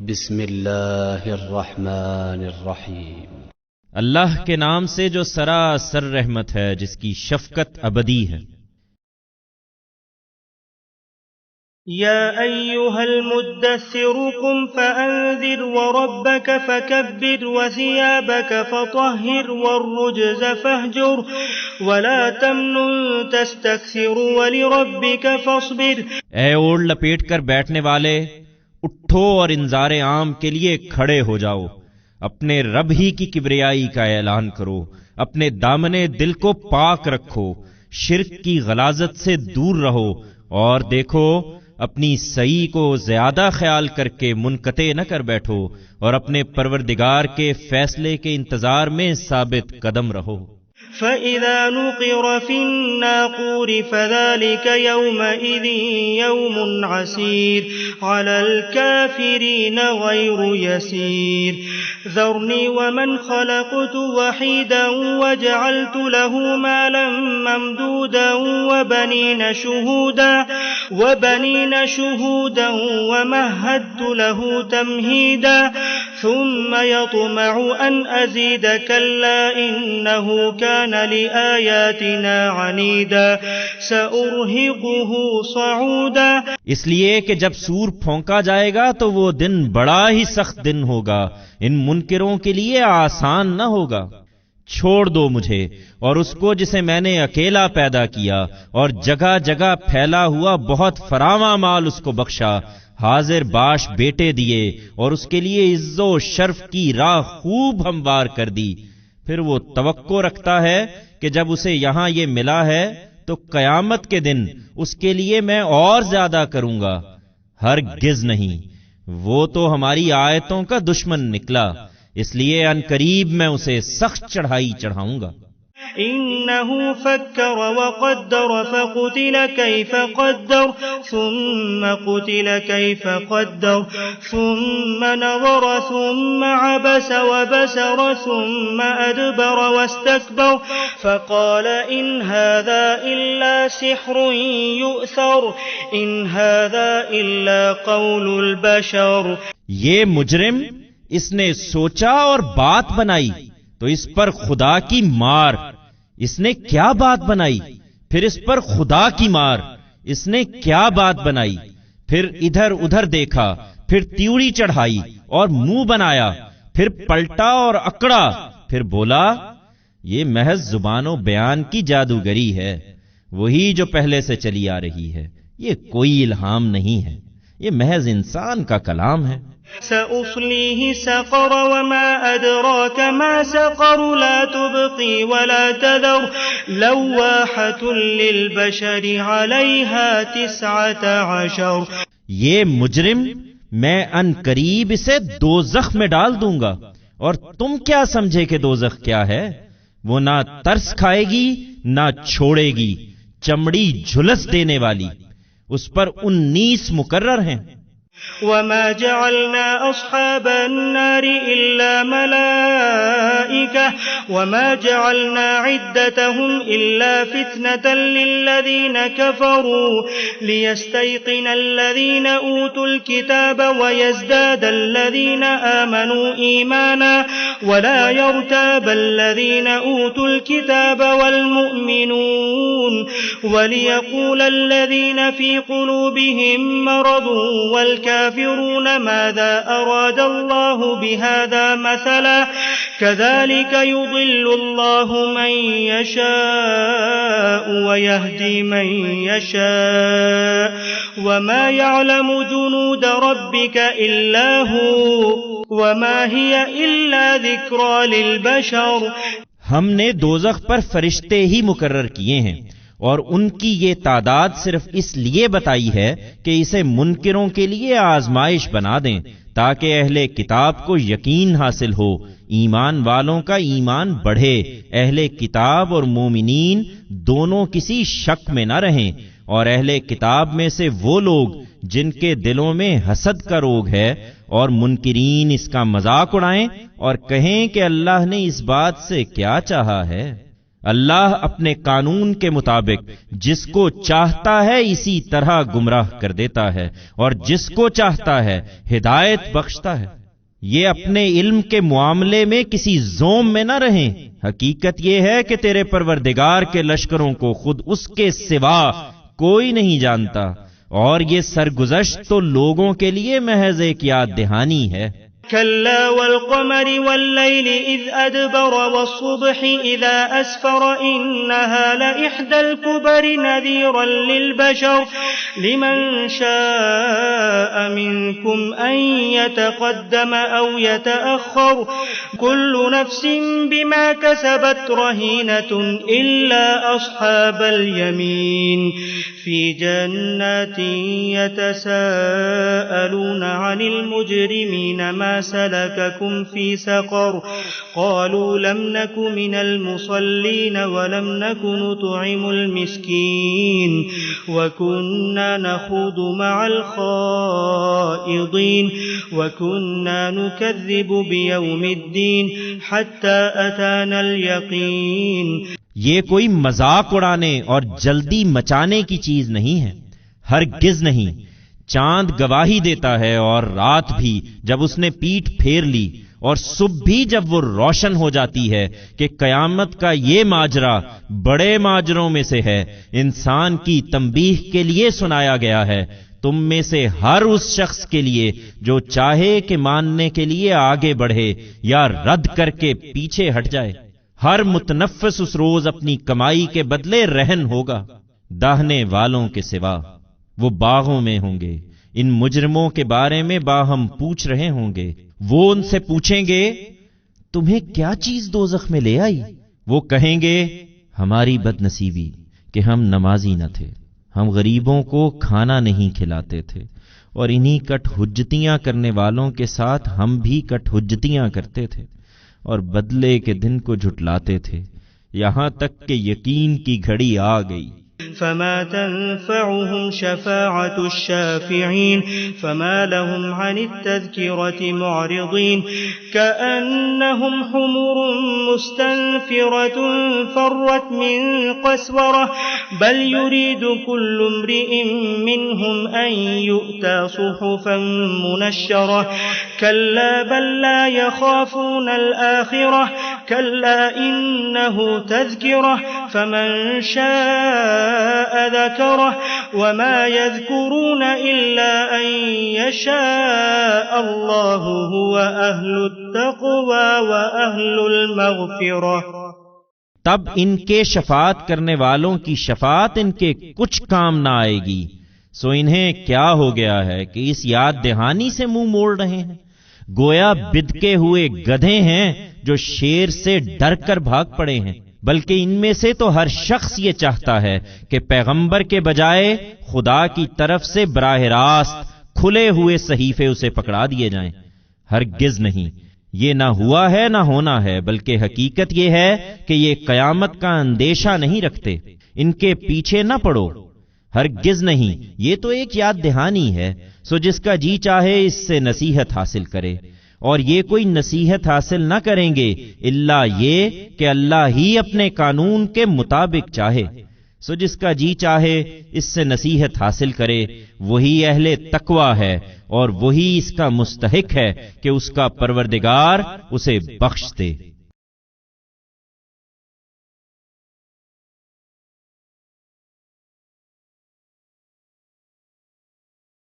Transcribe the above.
بسم اللہ الرحمن الرحیم، اللہ کے نام سے جو سراسر رحمت ہے، جس کی شفقت ابدی ہے۔ یا ایھا المدثر قم فانذر وربک فکبر وثیابک فطہر والرجز فاہجر ولا تمنن تستکثر ولربک فاصبر۔ اے اوڑھ لپیٹ کر بیٹھنے والے، اٹھو اور انذار عام کے لیے کھڑے ہو جاؤ، اپنے رب ہی کی کبریائی کا اعلان کرو، اپنے دامنے دل کو پاک رکھو، شرک کی غلاظت سے دور رہو، اور دیکھو اپنی سعی کو زیادہ خیال کر کے منقطع نہ کر بیٹھو، اور اپنے پروردگار کے فیصلے کے انتظار میں ثابت قدم رہو۔ فَإِذَا نُقِرَ فِي النَّاقُورِ فَذَلِكَ يَوْمَئِذٍ يَوْمٌ عَسِيرٌ عَلَى الْكَافِرِينَ غَيْرُ يَسِيرٌ ذَرْنِي وَمَنْ خَلَقْتُ وَحِيدًا وَجَعَلْتُ لَهُ مَالًا مَمْدُودًا وَبَنِينَ شُهُودًا وَمَهَّدتُّ لَهُ تَمْهِيدًا ثُمَّ يَطْمَعُ أَنْ أَزِيدَ كَلَّا إِنَّهُ كَانَ لِآيَاتِنَا عَنِيدًا سَأُرْهِقُهُ صَعُودًا۔ اس لیے کہ جب سور پھونکا جائے گا تو وہ دن بڑا ہی سخت دن ہوگا، ان منکروں کے لیے آسان نہ ہوگا۔ چھوڑ دو مجھے اور اس کو جسے میں نے اکیلا پیدا کیا، اور جگہ جگہ پھیلا ہوا بہت فراواں مال اس کو بخشا، حاضر باش بیٹے دیے، اور اس کے لیے عز و شرف کی راہ خوب ہموار کر دی۔ پھر وہ توقع رکھتا ہے کہ جب اسے یہاں یہ ملا ہے تو قیامت کے دن اس کے لیے میں اور زیادہ کروں گا۔ ہرگز نہیں، وہ تو ہماری آیتوں کا دشمن نکلا، اس لیے ان قریب میں اسے سخت چڑھائی چڑھاؤں گا۔ إنه فكر وقدر فقتل كيف قدر ثم قتل كيف قدر ثم نظر ثم عبس وبسر ثم أدبر واستكبر فقال إن هذا إلا سحر يؤثر إن هذا إلا قول البشر۔ یہ مجرم اس نے سوچا اور بات بنائی تو اس پر خدا کی مار۔ اس نے کیا بات بنائی؟ پھر اس پر خدا کی مار۔ اس نے کیا بات بنائی؟ پھر ادھر ادھر دیکھا، پھر تیوڑی چڑھائی اور منہ بنایا، پھر پلٹا اور اکڑا، پھر بولا یہ محض زبان و بیان کی جادوگری ہے، وہی جو پہلے سے چلی آ رہی ہے، یہ کوئی الہام نہیں ہے، یہ محض انسان کا کلام ہے۔ سأصليه سقر وما أدراك ما سقر لا تبقي ولا تذر لواحة للبشر عليها 19۔ یہ مجرم میں ان قریب اسے دوزخ میں ڈال دوں گا، اور تم کیا سمجھے کہ دوزخ کیا ہے؟ وہ نہ ترس کھائے گی نہ چھوڑے گی، چمڑی جھلس دینے والی، اس پر 19 مقرر ہیں۔ وما جعلنا أصحاب النار إلا ملائكة وما جعلنا عدتهم إلا فتنة للذين كفروا ليستيقن الذين أوتوا الكتاب ويزداد الذين آمنوا إيمانا ولا يرتاب الذين أوتوا الكتاب والمؤمنون وليقول الذين في قلوبهم مرض والكافرون ماذا أراد الله بهذا مثلا كذلك يضل الله من يشاء ويهدي من يشاء وما يعلم جنود ربك إلا هو وما هي إلا ذكرى للبشر۔ ہم نے دوزخ پر فرشتے ہی مقرر کیے ہیں، اور ان کی یہ تعداد صرف اس لیے بتائی ہے کہ اسے منکروں کے لیے آزمائش بنا دیں، تاکہ اہل کتاب کو یقین حاصل ہو، ایمان والوں کا ایمان بڑھے، اہل کتاب اور مومنین دونوں کسی شک میں نہ رہیں، اور اہل کتاب میں سے وہ لوگ جن کے دلوں میں حسد کا روگ ہے اور منکرین اس کا مذاق اڑائیں اور کہیں کہ اللہ نے اس بات سے کیا چاہا ہے۔ اللہ اپنے قانون کے مطابق جس کو چاہتا ہے اسی طرح گمراہ کر دیتا ہے اور جس کو چاہتا ہے ہدایت بخشتا ہے۔ یہ اپنے علم کے معاملے میں کسی زوم میں نہ رہیں، حقیقت یہ ہے کہ تیرے پروردگار کے لشکروں کو خود اس کے سوا کوئی نہیں جانتا، اور یہ سرگزشت تو لوگوں کے لیے محض ایک یاد دہانی ہے۔ كلا والقمر والليل إذ أدبر والصبح إذا أسفر إنها لإحدى الكبر نذيرا للبشر لمن شاء منكم أن يتقدم أو يتأخر كل نفس بما كسبت رهينة إلا أصحاب اليمين في جنات يتساءلون عن المجرمين ما سلككم في سقر قالوا لم نك من المصلين ولم نك نطعم المسكين وكنا نخوض مع الخائضين وكنا نكذب بيوم الدين حتى أتانا اليقين۔ یہ کوئی مذاق اڑانے اور جلدی مچانے کی چیز نہیں ہے، ہرگز نہیں۔ چاند گواہی دیتا ہے اور رات بھی جب اس نے پیٹھ پھیر لی، اور صبح بھی جب وہ روشن ہو جاتی ہے کہ قیامت کا یہ ماجرا بڑے ماجروں میں سے ہے، انسان کی تنبیہ کے لیے سنایا گیا ہے۔ تم میں سے ہر اس شخص کے لیے جو چاہے کہ ماننے کے لیے آگے بڑھے یا رد کر کے پیچھے ہٹ جائے۔ ہر متنفس اس روز اپنی کمائی کے بدلے رہن ہوگا، داہنے والوں کے سوا۔ وہ باغوں میں ہوں گے، ان مجرموں کے بارے میں باہم پوچھ رہے ہوں گے۔ وہ ان سے پوچھیں گے تمہیں کیا چیز دوزخ میں لے آئی؟ وہ کہیں گے ہماری بد نصیبی کہ ہم نمازی نہ تھے، ہم غریبوں کو کھانا نہیں کھلاتے تھے، اور انہی کٹ حجتیاں کرنے والوں کے ساتھ ہم بھی کٹ حجتیاں کرتے تھے اور بدلے کے دن کو جھٹلاتے تھے، یہاں تک کہ یقین کی گھڑی آ گئی۔ فما تنفعهم شفاعة الشافعين فما لهم عن التذكرة معرضين كأنهم حمر مستنفرة فرت من قسورة بل يريد كل امرئ منهم أن يؤتى صحفا منشرة كلا بل لا يخافون الآخرة كلا إنه تذكرة فمن شاء ذكره وما يذكرون إلا أن يشاء الله هو أهل التقوى وأهل المغفرة۔ تب ان کے شفاعت کرنے والوں کی شفاعت ان کے کچھ کام نہ آئے گی، سو انہیں کیا ہو گیا ہے کہ اس یاد دہانی سے منہ موڑ رہے ہیں؟ گویا بدکے ہوئے گدھے ہیں جو شیر سے ڈر کر بھاگ پڑے ہیں۔ بلکہ ان میں سے تو ہر شخص یہ چاہتا ہے کہ پیغمبر کے بجائے خدا کی طرف سے براہ راست کھلے ہوئے صحیفے اسے پکڑا دیے جائیں۔ ہرگز نہیں، یہ نہ ہوا ہے نہ ہونا ہے، بلکہ حقیقت یہ ہے کہ یہ قیامت کا اندیشہ نہیں رکھتے، ان کے پیچھے نہ پڑو۔ ہرگز نہیں، یہ تو ایک یاد دہانی ہے، سو جس کا جی چاہے اس سے نصیحت حاصل کرے، اور یہ کوئی نصیحت حاصل نہ کریں گے الا یہ کہ اللہ ہی اپنے قانون کے مطابق چاہے، سو جس کا جی چاہے اس سے نصیحت حاصل کرے، وہی اہل تقوی ہے اور وہی اس کا مستحق ہے کہ اس کا پروردگار اسے بخش دے۔